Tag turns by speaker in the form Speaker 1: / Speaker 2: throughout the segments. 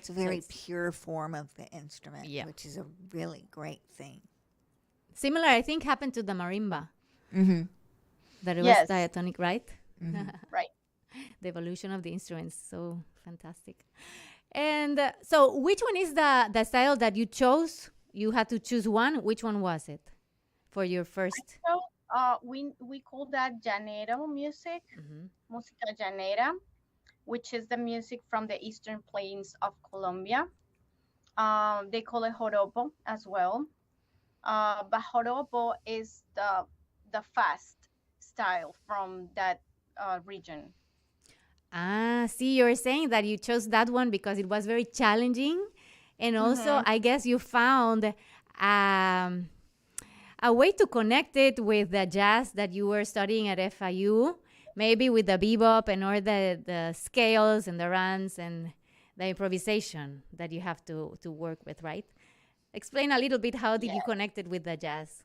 Speaker 1: it's a very pure form of the instrument,
Speaker 2: Yeah.
Speaker 1: which is a really great thing.
Speaker 2: Similar, I think, happened to the marimba.
Speaker 1: Mm-hmm.
Speaker 2: That it was
Speaker 3: Yes,
Speaker 2: diatonic, right?
Speaker 1: Mm-hmm.
Speaker 3: right.
Speaker 2: The evolution of the instruments, so fantastic. And so, which one is the style that you chose? You had to choose one. Which one was it for your first?
Speaker 3: So we call that llanero music,
Speaker 2: Mhm.
Speaker 3: música llanera, which is the music from the eastern plains of Colombia. They call it joropo as well. But joropo is the fast style from that region.
Speaker 2: Ah, see, you're saying that you chose that one because it was very challenging, and also
Speaker 3: Mm-hmm.
Speaker 2: I guess you found um, a way to connect it with the jazz that you were studying at FIU, maybe with the bebop and all the scales and the runs and the improvisation that you have to work with, right? Explain a little bit how did
Speaker 3: Yeah.
Speaker 2: you connect it with the jazz?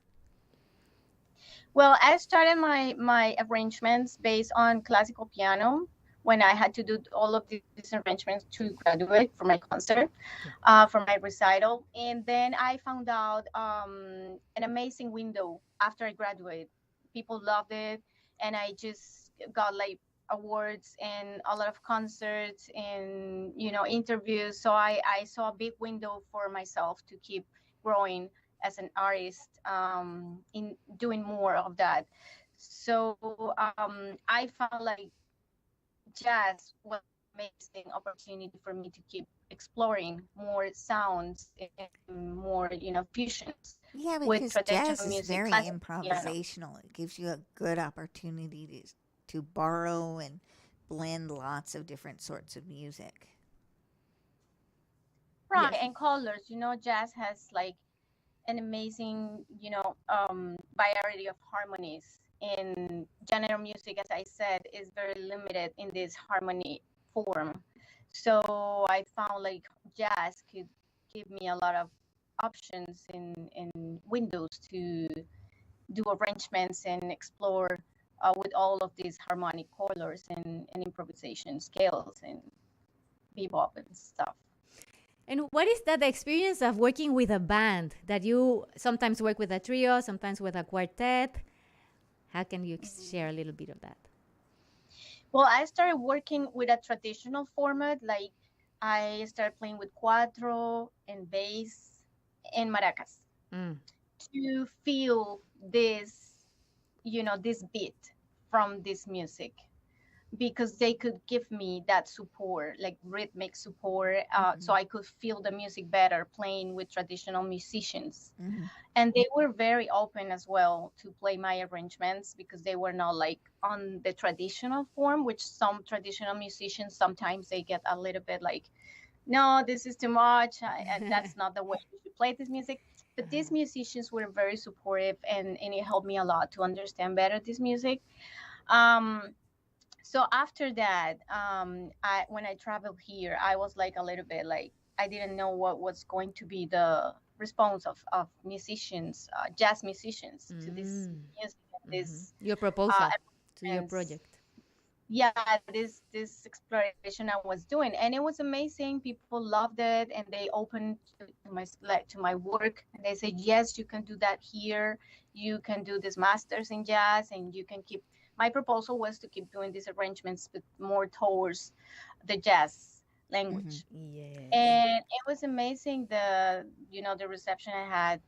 Speaker 3: Well, I started my arrangements based on classical piano when I had to do all of these arrangements to graduate for my concert,
Speaker 2: Yeah.
Speaker 3: for my recital, and then I found out an amazing window after I graduated. People loved it, and I just got like awards and a lot of concerts and interviews. So I saw a big window for myself to keep growing as an artist, in doing more of that. So I found like jazz was an amazing opportunity for me to keep exploring more sounds and more fusions
Speaker 1: Yeah,
Speaker 3: with
Speaker 1: because
Speaker 3: traditional
Speaker 1: jazz is
Speaker 3: music,
Speaker 1: very
Speaker 3: classical piano.
Speaker 1: improvisational. It gives you a good opportunity to borrow and blend lots of different sorts of music.
Speaker 3: Right,
Speaker 2: Yes.
Speaker 3: and colors. Jazz has like an amazing, variety of harmonies. In general music, as I said, is very limited in this harmony form. So I found like jazz could give me a lot of options in windows to do arrangements and explore with all of these harmonic colors and improvisation scales and bebop and stuff.
Speaker 2: And what is that experience of working with a band that you sometimes work with a trio, sometimes with a quartet? How can you share a little bit of that?
Speaker 3: Well, I started working with a traditional format. Like I started playing with cuatro and bass and maracas
Speaker 2: Mm.
Speaker 3: to feel this, this beat from this music, because they could give me that support, like rhythmic support, so I could feel the music better playing with traditional musicians.
Speaker 1: Mm-hmm.
Speaker 3: And they were very open as well to play my arrangements, because they were not like on the traditional form, which some traditional musicians sometimes they get a little bit like, no, this is too much, that's not the way you should play this music. But these musicians were very supportive, and it helped me a lot to understand better this music. um, so after that, when I traveled here, I was like a little bit like, I didn't know what was going to be the response of musicians, jazz musicians, to this
Speaker 2: Mm.
Speaker 3: music and
Speaker 2: Mhm.
Speaker 3: this
Speaker 2: Your proposal to your
Speaker 3: arrangements.
Speaker 2: project.
Speaker 3: Yeah, this exploration I was doing, and it was amazing. People loved it, and they opened to my work, and they said, yes, you can do that here. You can do this masters in jazz, and you can keep. My proposal was to keep doing these arrangements, but more towards the jazz
Speaker 1: Mm-hmm.
Speaker 3: language.
Speaker 2: Yes.
Speaker 3: And it was amazing, the reception I had,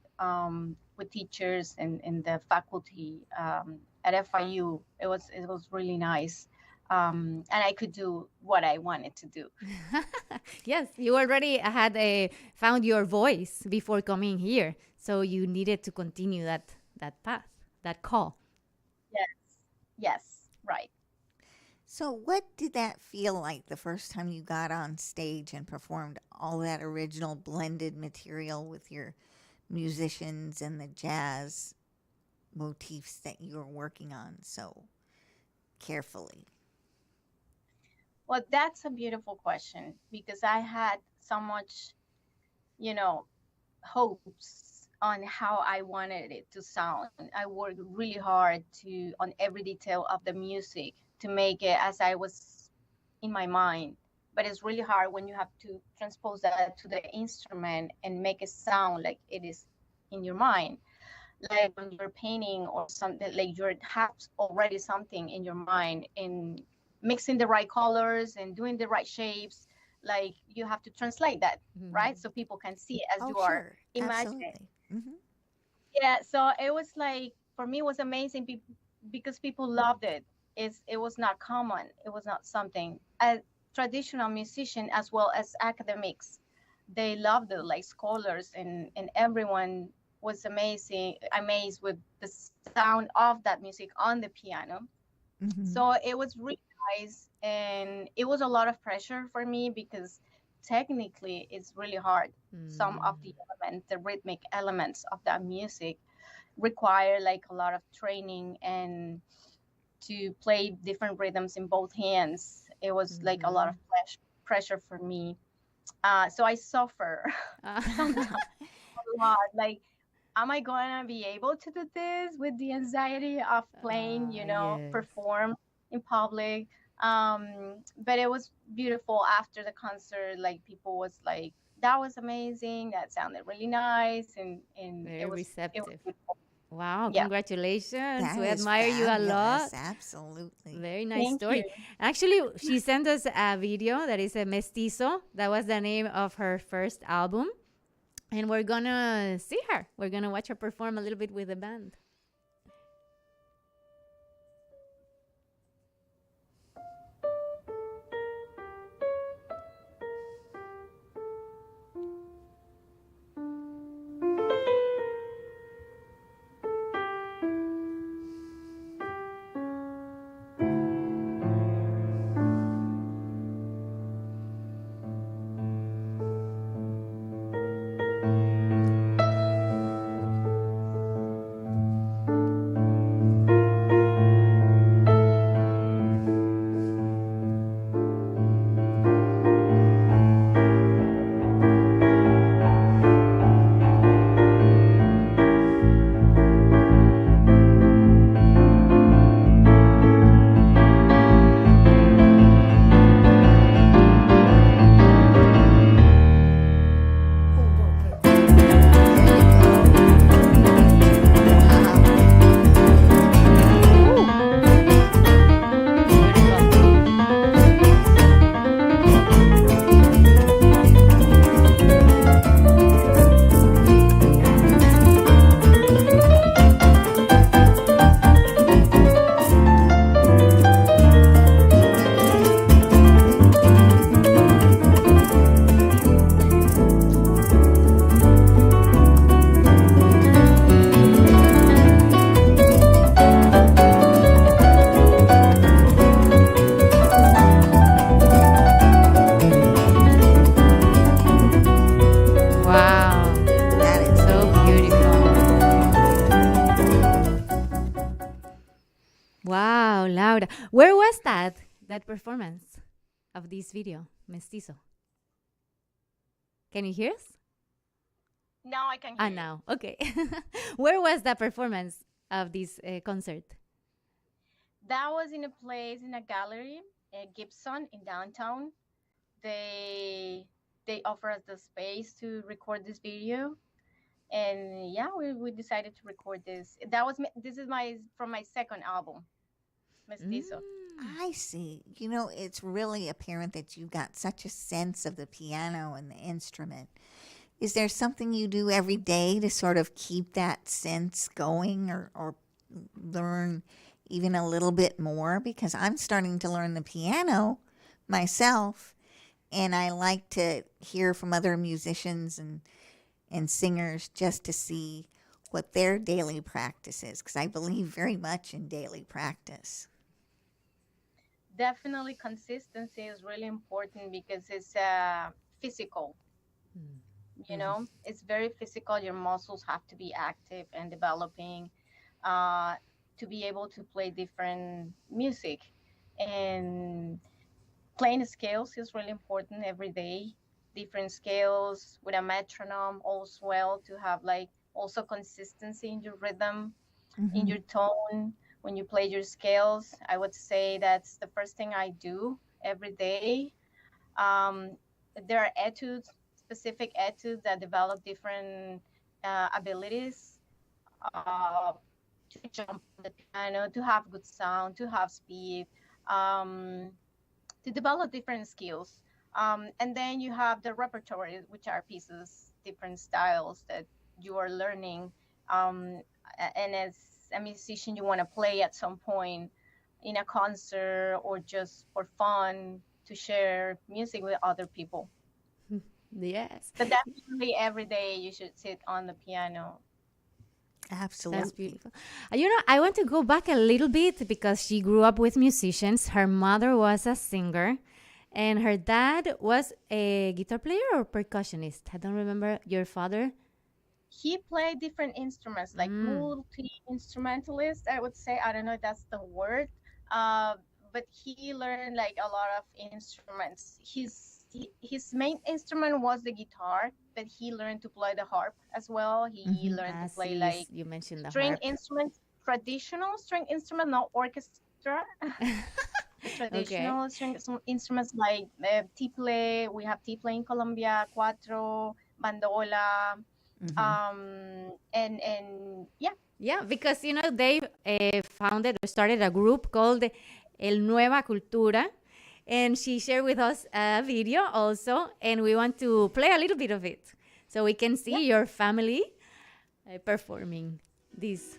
Speaker 3: with teachers and the faculty, at FIU. It was really nice, and I could do what I wanted to do.
Speaker 2: Yes, you already had found your voice before coming here, so you needed to continue that path, that call.
Speaker 3: Yes, yes, right.
Speaker 1: So, what did that feel like the first time you got on stage and performed all that original blended material with your musicians and the jazz motifs that you were working on so carefully?
Speaker 3: Well, that's a beautiful question, because I had so much, you know, hopes on how I wanted it to sound. I worked really hard on every detail of the music to make it as I was in my mind. but it's really hard when you have to transpose that to the instrument and make it sound like it is in your mind, like when you're painting or something, like you have already something in your mind, and mixing the right colors and doing the right shapes, like you have to translate that, right, so people can see it as
Speaker 1: Oh,
Speaker 3: you are
Speaker 1: sure.
Speaker 3: imagining.
Speaker 1: Absolutely. Hmm.
Speaker 3: Yeah, so it was like, for me, it was amazing because people loved it. It was not common. It was not something. A traditional musician as well as academics, they loved it, like scholars, and everyone was amazed with the sound of that music on the piano.
Speaker 1: Hmm.
Speaker 3: So it was really nice, and it was a lot of pressure for me because technically it's really hard. Some of the elements, the rhythmic elements of that music, require like a lot of training, and to play different rhythms in both hands, it was like a lot of pressure for me. So I suffer sometimes a lot. Like, am I going to be able to do this with the anxiety of playing,
Speaker 2: Yes.
Speaker 3: perform in public? But it was beautiful after the concert. Like, people was like, that was amazing. That sounded really nice. And
Speaker 2: Very
Speaker 3: it was
Speaker 2: receptive.
Speaker 3: beautiful.
Speaker 2: Wow,
Speaker 3: Yeah.
Speaker 2: congratulations.
Speaker 1: That
Speaker 2: We
Speaker 1: is
Speaker 2: admire you a
Speaker 1: fabulous.
Speaker 2: lot.
Speaker 1: Absolutely.
Speaker 2: Very nice
Speaker 3: Thank you.
Speaker 2: story. Actually, she sent us a video that is a Mestizo. That was the name of her first album. And we're gonna see her. We're gonna watch her perform a little bit with the band.
Speaker 1: There you go. Wow.
Speaker 2: Wow,
Speaker 1: That is
Speaker 2: so beautiful. Wow, Laura. Where was that performance of this video, Mestizo? Can you hear us?
Speaker 3: Now I can
Speaker 2: Ah,
Speaker 3: hear you.
Speaker 2: now. Okay. Where was that performance of this concert?
Speaker 3: That was in a place, in a gallery at Gibson in downtown. They they offer us the space to record this video, and yeah, we decided to record this. This is my from my second album, Mestizo.
Speaker 2: Mm.
Speaker 1: I see. It's really apparent that you got such a sense of the piano and the instrument. Is there something you do every day to sort of keep that sense going, or learn even a little bit more? Because I'm starting to learn the piano myself, and I like to hear from other musicians and singers just to see what their daily practice is, because I believe very much in daily practice.
Speaker 3: Definitely, consistency is really important because it's physical. It's very physical. Your muscles have to be active and developing, uh, to be able to play different music. And playing scales is really important every day. Different scales with a metronome also, well, to have like also consistency in your rhythm, in
Speaker 1: Hmm.
Speaker 3: your tone when you play your scales. I would say that's the first thing I do every day. Um, there are etudes, specific etudes that develop different abilities uh, to jump on the piano, to have good sound, to have speed, um, to develop different skills. And then you have the repertoire, which are pieces, different styles that you are learning. And as a musician, you want to play at some point in a concert or just for fun to share music with other people.
Speaker 2: Yes,
Speaker 3: So definitely every day you should sit on the piano.
Speaker 2: that's
Speaker 1: Absolutely.
Speaker 2: beautiful. I want to go back a little bit because she grew up with musicians. Her mother was a singer, and her dad was a guitar player or percussionist. I don't remember. Your father?
Speaker 3: He played different instruments, like
Speaker 2: Mm.
Speaker 3: multi instrumentalist, I would say. I don't know if that's the word. Uh, but he learned like a lot of instruments. His main instrument was the guitar, but he learned to play the harp as well. He
Speaker 1: Hmm.
Speaker 3: learned to
Speaker 2: Ah,
Speaker 3: play
Speaker 2: see,
Speaker 3: like
Speaker 2: you mentioned the
Speaker 3: string
Speaker 2: harp.
Speaker 3: instruments, traditional string instrument, not orchestra. The
Speaker 2: Okay.
Speaker 3: traditional string instruments like tiple. We have tiple in Colombia, cuatro, bandola,
Speaker 1: Hmm.
Speaker 3: and yeah.
Speaker 2: Yeah, because they founded or started a group called El Nueva Cultura, and she shared with us a video also, and we want to play a little bit of it so we can
Speaker 3: Yeah.
Speaker 2: see your family performing these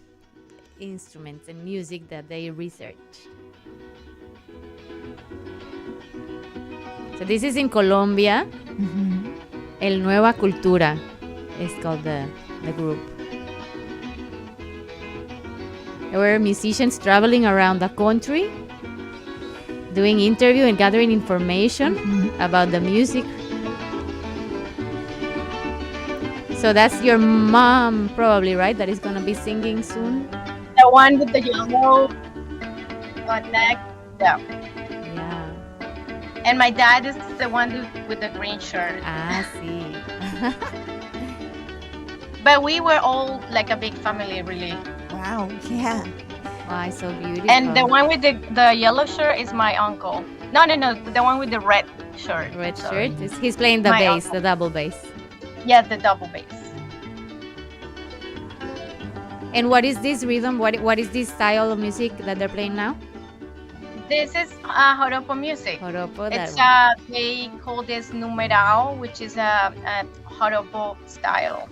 Speaker 2: instruments and music that they research. So this is in Colombia.
Speaker 1: Hmm.
Speaker 2: El Nueva Cultura is called the group. There were musicians traveling around the country doing interview and gathering information
Speaker 1: Hmm.
Speaker 2: about the music. So that's your mom, probably, right? That is gonna be singing soon.
Speaker 3: The one with the yellow neck. Yeah.
Speaker 2: Yeah.
Speaker 3: And my dad is the one with the green shirt.
Speaker 2: Ah, see.
Speaker 3: But we were all like a big family, really.
Speaker 1: Wow. Yeah.
Speaker 2: Why so
Speaker 3: And the
Speaker 2: beautiful?
Speaker 3: one with the yellow shirt is my uncle. No, no, no. The one with the red shirt.
Speaker 2: Red
Speaker 3: Sorry.
Speaker 2: shirt. He's playing the
Speaker 3: My
Speaker 2: bass,
Speaker 3: uncle.
Speaker 2: the double bass.
Speaker 3: Yeah, the double bass.
Speaker 2: And what is this rhythm? What is this style of music that they're playing now?
Speaker 3: This is joropo music.
Speaker 2: Joropo, that
Speaker 3: It's
Speaker 2: one.
Speaker 3: they call this numeral, which is a joropo style,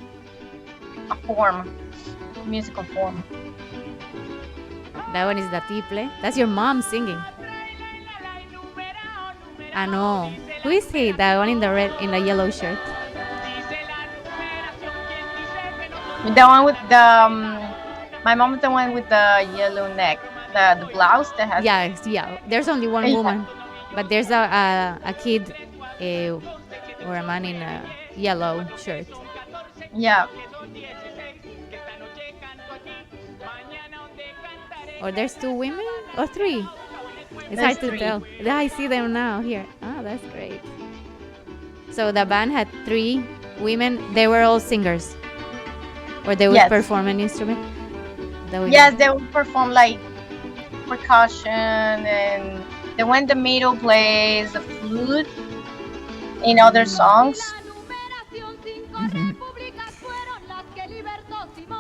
Speaker 3: a form, musical form.
Speaker 2: That one is the tiple. That's your mom singing. Ah, no. Who is he? That one in the yellow shirt.
Speaker 3: The one with the my mom is the one with the yellow neck, the blouse that has.
Speaker 2: Yeah, yeah. There's only one
Speaker 3: Yeah,
Speaker 2: woman, but there's a kid or a man in a yellow shirt.
Speaker 3: yeah.
Speaker 2: Or there's two women or three. It's
Speaker 3: There's
Speaker 2: hard to
Speaker 3: three.
Speaker 2: tell. Yeah, I see them now here. Oh, that's great. So the band had three women. They were all singers, or they would
Speaker 3: Yes,
Speaker 2: perform an instrument. The
Speaker 3: yes.
Speaker 2: women.
Speaker 3: They will perform like percussion, and the one the middle plays the flute in other songs.
Speaker 1: Hmm.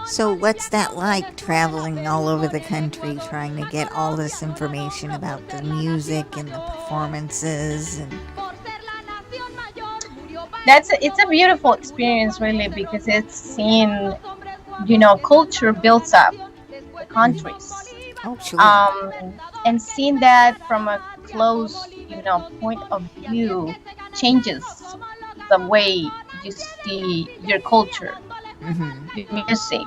Speaker 1: So, what's that like traveling all over the country trying to get all this information about the music and the performances? And
Speaker 3: It's a beautiful experience, really, because it's seeing culture builds up the
Speaker 1: Mhm.
Speaker 3: countries,
Speaker 1: Oh, sure.
Speaker 3: and seeing that from a close point of view changes the way you see your culture,
Speaker 1: Hmm.
Speaker 3: your music,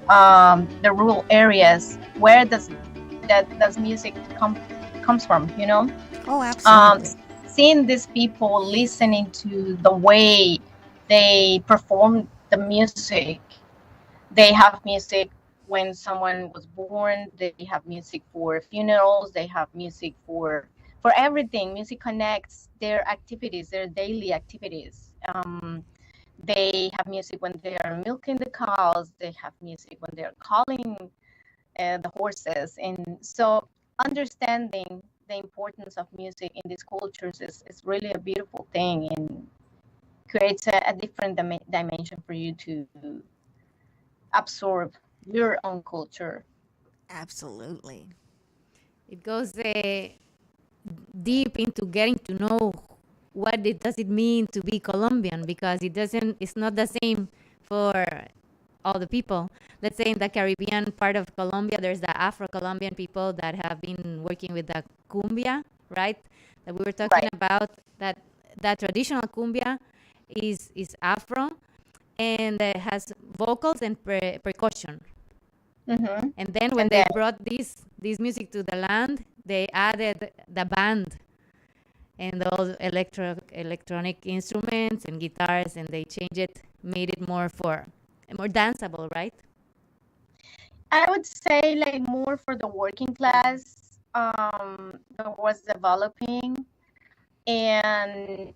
Speaker 3: the rural areas. Where does music comes from?
Speaker 1: Oh,
Speaker 3: um,
Speaker 1: absolutely.
Speaker 3: Seeing these people listening to the way they perform the music. They have music when someone was born. They have music for funerals. They have music for everything. Music connects their activities, their daily activities. They have music when they are milking the cows. They have music when they are calling the horses. And so understanding the importance of music in these cultures is really a beautiful thing, and creates a different dimension for you to absorb your own culture.
Speaker 1: Absolutely.
Speaker 2: It goes deep into getting to know does it mean to be Colombian, because it's not the same for all the people. Let's say in the Caribbean part of Colombia, there's the Afro-Colombian people that have been working with the cumbia, right? That we were talking
Speaker 3: Right.
Speaker 2: about, that traditional cumbia is Afro, and it has vocals and percussion.
Speaker 3: Mm-hmm.
Speaker 2: And then when
Speaker 3: And
Speaker 2: they
Speaker 3: then,
Speaker 2: brought this music to the land, they added the band and all electronic instruments and guitars, and they changed it, made it more danceable, right?
Speaker 3: I would say like more for the working class that was developing, and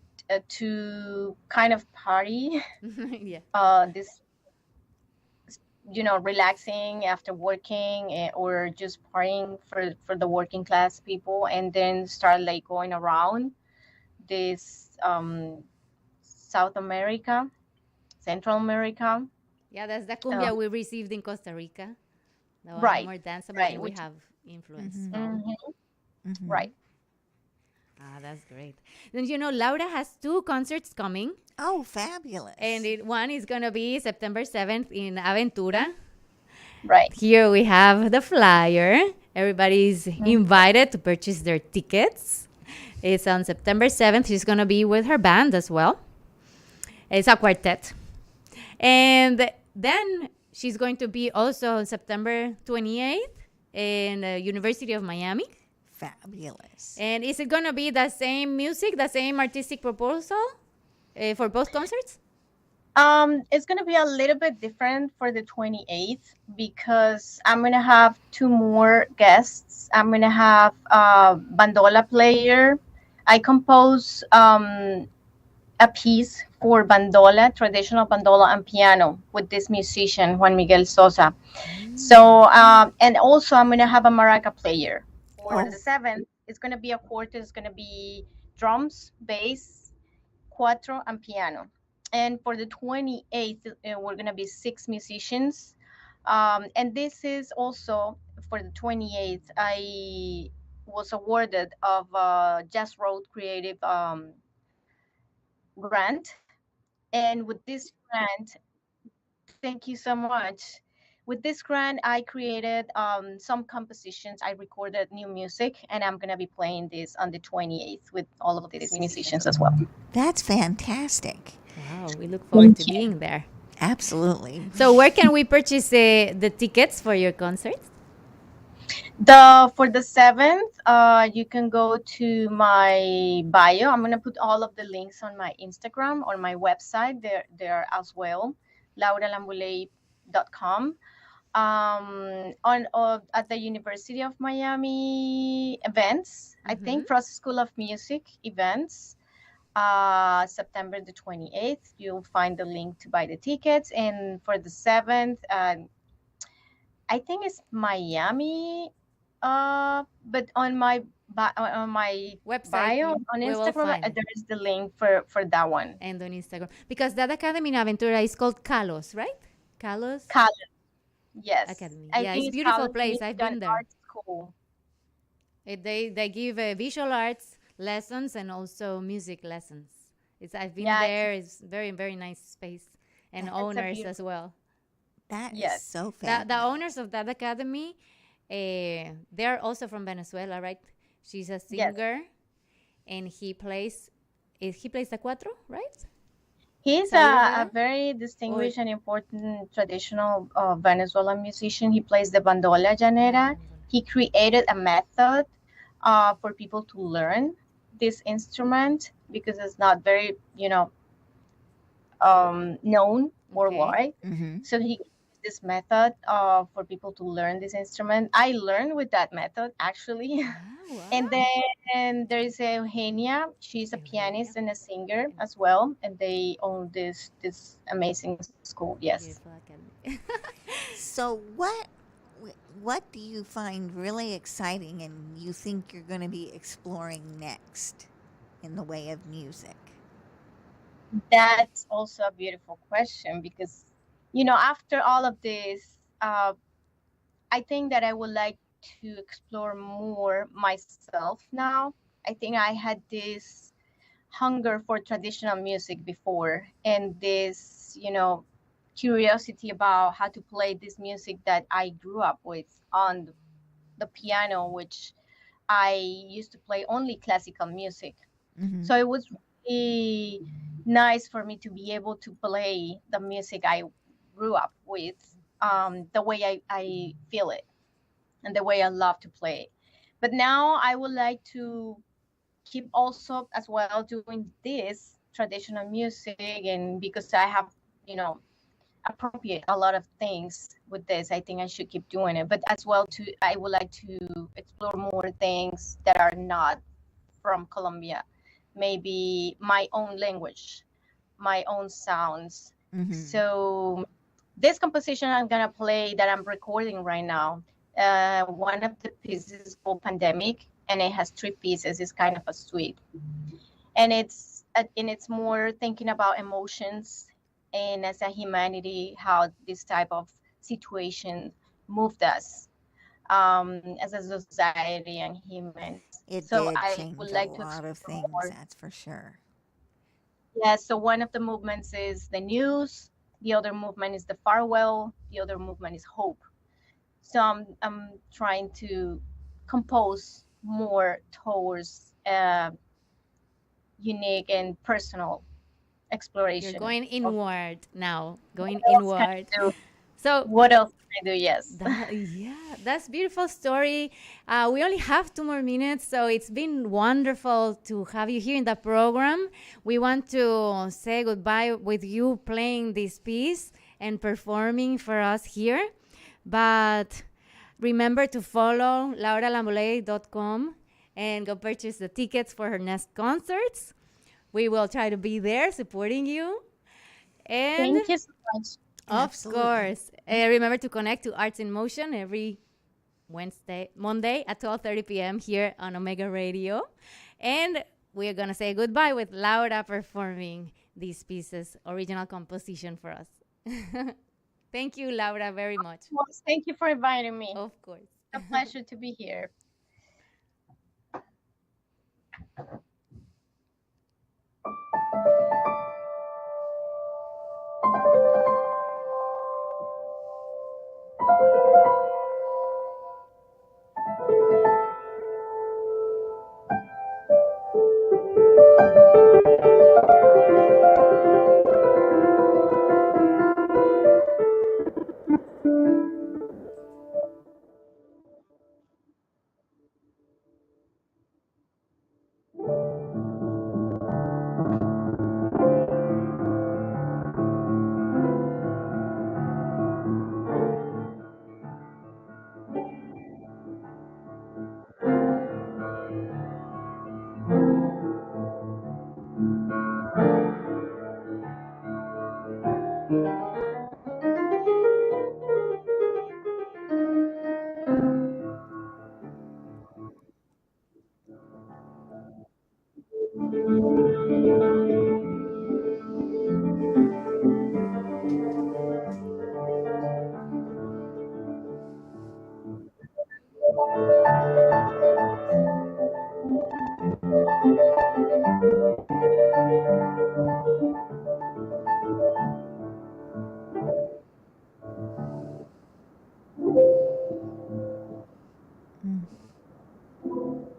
Speaker 3: to kind of party,
Speaker 2: Yeah.
Speaker 3: this, relaxing after working, or just partying for the working class people, and then start like going around this South America, Central America.
Speaker 2: Yeah, that's the
Speaker 3: um,
Speaker 2: cumbia we received in Costa Rica. The one
Speaker 3: right,
Speaker 2: more danceable,
Speaker 3: right,
Speaker 2: and we
Speaker 3: which,
Speaker 2: have influence
Speaker 1: Mm-hmm.
Speaker 2: from.
Speaker 3: mhm,
Speaker 1: Mm-hmm.
Speaker 3: right.
Speaker 2: Ah, that's great. Then Laura has two concerts coming,
Speaker 1: Oh, fabulous.
Speaker 2: and one is gonna be September 7th in Aventura.
Speaker 3: Right.
Speaker 2: Here we have the flyer. Everybody's invited to purchase their tickets. It's on September 7th. She's going to be with her band as well. It's a quartet. And then she's going to be also on September 28th in the University of Miami.
Speaker 1: Fabulous.
Speaker 2: And is it going to be the same music, the same artistic proposal for both concerts?
Speaker 3: It's gonna be a little bit different for the 28th, because I'm gonna have two more guests. I'm gonna have a bandola player. I compose a piece for bandola, traditional bandola and piano, with this musician Juan Miguel Sosa. So, and also I'm gonna have a maraca player. For
Speaker 1: Oh,
Speaker 3: the 7th, it's gonna be a quartet. It's gonna be drums, bass, cuatro, and piano. And for the 28th, we're going to be 6 musicians. And this is also for the 28th. I was awarded of a Jazz Road Creative grant. And with this grant, thank you so much. With this grant, I created some compositions. I recorded new music, and I'm going to be playing this on the 28th with all of these musicians as well.
Speaker 1: that's fantastic.
Speaker 2: Wow, we look forward to being there.
Speaker 1: Absolutely.
Speaker 2: So where can we purchase the tickets for your concerts?
Speaker 3: For the 7th, you can go to my bio. I'm gonna put all of the links on my Instagram or my website there as well, lauralambuley.com. At the University of Miami events, I think Frost School of Music events, September the 28th. You'll find the link to buy the tickets, and for the 7th, I think it's Miami. But on my
Speaker 2: Website,
Speaker 3: bio on
Speaker 2: we will
Speaker 3: Instagram,
Speaker 2: find it.
Speaker 3: there is the link for that one.
Speaker 2: And on Instagram. Because that academy in Aventura is called Kalos, right? Kalos
Speaker 3: College, yes.
Speaker 2: Academy.
Speaker 3: I
Speaker 2: Yeah,
Speaker 3: think
Speaker 2: it's a beautiful
Speaker 3: College
Speaker 2: place.
Speaker 3: Music
Speaker 2: I've been
Speaker 3: and
Speaker 2: there.
Speaker 3: Art School.
Speaker 2: They give visual arts lessons and also music lessons. I've been
Speaker 3: Yeah,
Speaker 2: there. It's very, very nice space. And
Speaker 1: It's
Speaker 3: a
Speaker 2: owners
Speaker 3: beautiful-
Speaker 2: as well.
Speaker 1: That is
Speaker 3: Yes.
Speaker 1: so
Speaker 2: The
Speaker 1: fabulous.
Speaker 2: owners of that academy, they're also from Venezuela, right? She's a
Speaker 3: Yes.
Speaker 2: singer, and he plays the cuatro, right?
Speaker 3: He's
Speaker 2: Salvador?
Speaker 3: a very distinguished and important traditional Venezuelan musician. He plays the bandola llanera. He created a method for people to learn this instrument, because it's not very, known worldwide.
Speaker 1: Mm-hmm.
Speaker 3: So he used this method for people to learn this instrument. I learned with that method, actually.
Speaker 2: Wow.
Speaker 3: And then there is Eugenia. She's a pianist and a singer as well, and they own this amazing school. Yes.
Speaker 2: Beautiful academy.
Speaker 1: So what do you find really exciting and you think you're going to be exploring next in the way of music?
Speaker 3: That's also a beautiful question because, after all of this, I think that I would like to explore more myself now. I think I had this hunger for traditional music before and this, curiosity about how to play this music that I grew up with on the piano, which I used to play only classical music.
Speaker 1: Mm-hmm.
Speaker 3: So it was really nice for me to be able to play the music I grew up with, the way I feel it and the way I love to play. But now I would like to keep also as well doing this traditional music, and because I have, appropriate a lot of things with this, I think I should keep doing it. But as well too, I would like to explore more things that are not from Colombia, maybe my own language, my own sounds.
Speaker 1: Mm-hmm.
Speaker 3: So this composition I'm gonna play that I'm recording right now, one of the pieces is called Pandemic, and it has 3 pieces. It's kind of a suite, and it's more thinking about emotions and as a humanity how this type of situation moved us as a society and humans.
Speaker 1: It
Speaker 3: So
Speaker 1: did
Speaker 3: I
Speaker 1: change
Speaker 3: would
Speaker 1: a
Speaker 3: like to
Speaker 1: lot of
Speaker 3: explore
Speaker 1: things,
Speaker 3: more.
Speaker 1: that's for sure.
Speaker 3: Yeah, so one of the movements is the news, the other movement is the farewell, the other movement is hope. So I'm trying to compose more towards unique and personal exploration.
Speaker 2: You're going
Speaker 3: Of
Speaker 2: inward now, going
Speaker 3: what else can
Speaker 2: inward.
Speaker 3: I do?
Speaker 2: So
Speaker 3: What else can I do? Yes.
Speaker 2: yeah, that's beautiful story. We only have 2 more minutes, so it's been wonderful to have you here in the program. We want to say goodbye with you playing this piece and performing for us here. But remember to follow lauralambuley.com and go purchase the tickets for her next concerts. We will try to be there supporting you. And
Speaker 3: Thank you so much.
Speaker 2: of
Speaker 1: Absolutely.
Speaker 2: course. Remember to connect to Arts in Motion every Monday at 12:30 p.m. here on Omega Radio. And we're going to say goodbye with Laura performing these pieces, original composition for us. Thank you, Laura, very much.
Speaker 3: Well, thank you for inviting me.
Speaker 2: Of course.
Speaker 3: A pleasure to be here.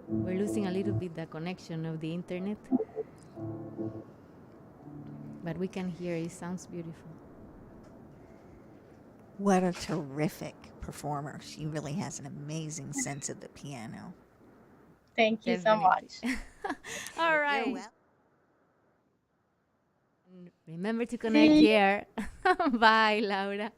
Speaker 2: We're losing a little bit the connection of the internet, but we can hear it. Sounds beautiful.
Speaker 1: What a terrific performer. She really has an amazing sense of the piano.
Speaker 3: Thank you so much.
Speaker 2: All right.
Speaker 1: You're welcome.
Speaker 2: Remember to connect here. Bye, Laura.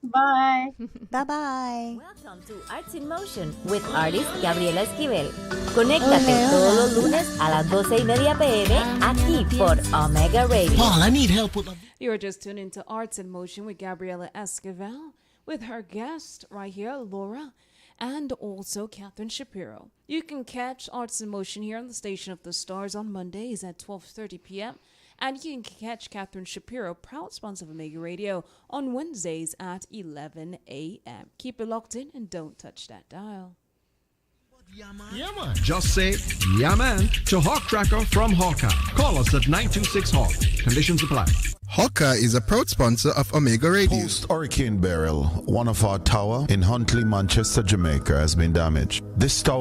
Speaker 3: Bye.
Speaker 1: Bye-bye.
Speaker 4: Welcome to Arts in Motion with artist Gabriela Esquivel. Conéctate todos los lunes a las 12:30 p.m. aquí por Omega Radio.
Speaker 5: Paul, I need help with my...
Speaker 6: You are just tuned into Arts in Motion with Gabriela Esquivel.
Speaker 5: with her guest right here, Laura, and also Catherine Shapiro. You can catch Arts in Motion here on the Station of the Stars on Mondays at 12:30 p.m. And you can catch Catherine Shapiro, proud sponsor of Omega Radio, on Wednesdays at 11 a.m. Keep it locked in and don't touch that dial.
Speaker 6: Yeah, man. Just say, yeah, man, to Hawk Tracker from Hawkeye. Call us at 926-HAWK. Conditions apply.
Speaker 7: Hawkeye is a proud sponsor of Omega Radio.
Speaker 8: Post-Hurricane Beryl, one of our tower in Huntley, Manchester, Jamaica has been damaged. This tower